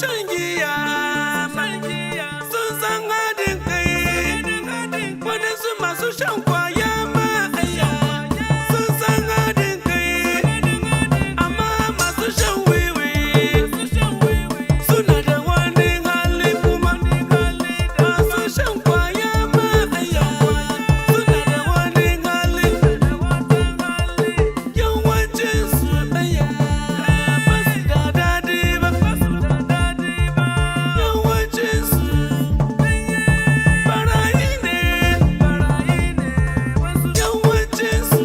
shan giya sun san haɗin kai, waɗansu masu shan kwaya ma sun san haɗin kai, amma masu shan wiwi suna da wani hali kuma. Masu shan kwaya ma suna da wani hali, yawancinsu ba su da daɗi ba, yawancinsu barayi ne, yawancinsu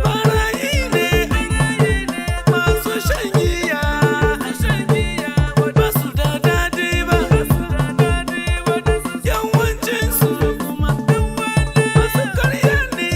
barayi ne. Masu shan giya ba su da daɗi ba, yawancinsu masu karya ne.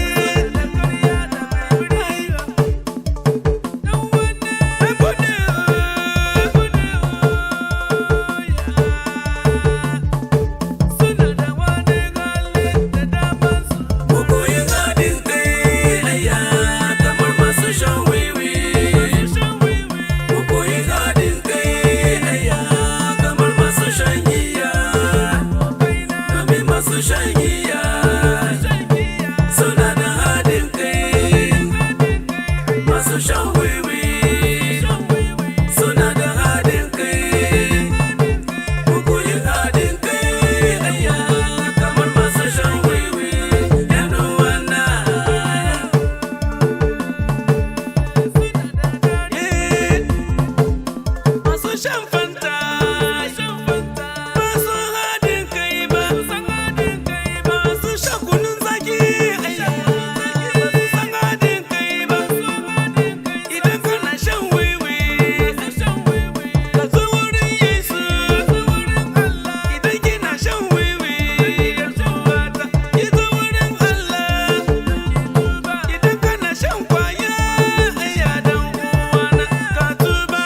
Shan fanta ba su haɗin kai ba, masu shan kunun zaki ba su san haɗin kai ba. Idan kana shan wiwi ka zo wurin Yesu, idan kina shan wiwi ki zo wurin Allah, idan kana shan kwaya dan uwana ka tuba.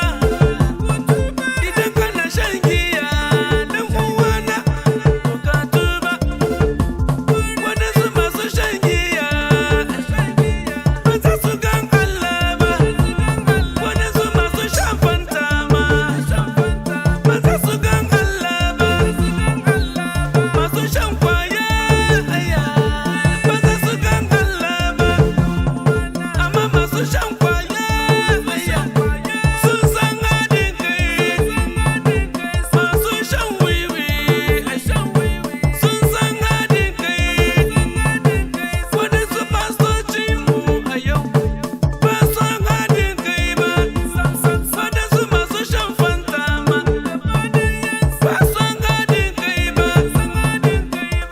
Idan kana shan giya dan uwana to ka tuba. Waɗansu masu shan giya ba za su gan Allah ba, waɗansu masu shan fanta ma ba za su gan Allah ba, masu shan kwaya ba za su gan Allah ba, amma masu shan kwaya sun san haɗin kai. Masu shan wiwi sun san haɗin kai, waɗansu fastocinmu a yau ba san haɗin kai ba, waɗansu masu shan fanta ma ba san haɗin kai ba,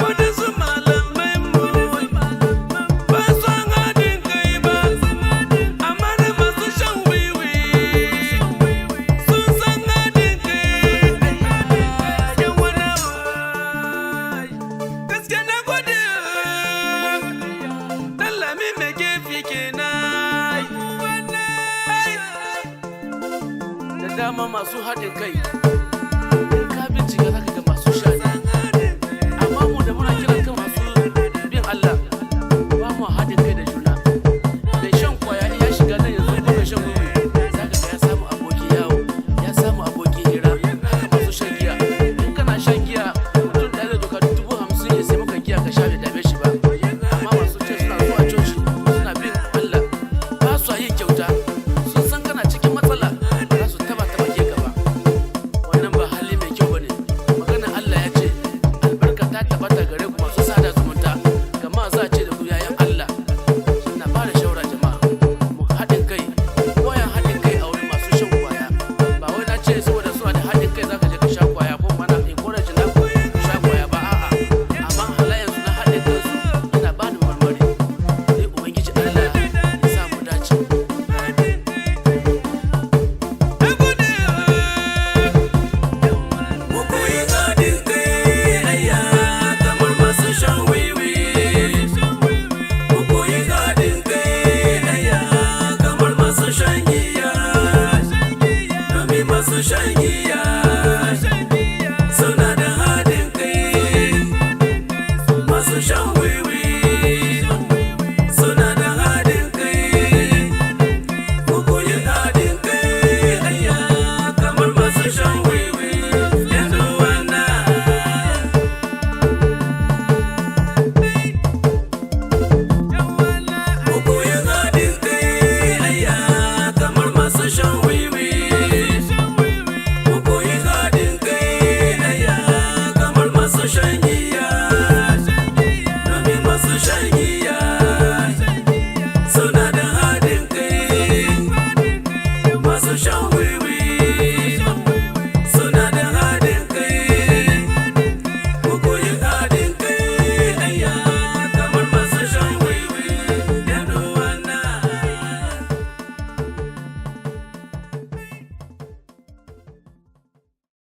waɗansu malamanmu ba san haɗin kai ba, amma da masu shan wiwi sun san haɗin kai. Gaske na gode Dallami mai gefe kenan. Da dama masu haɗin kai, in ka bincika zaka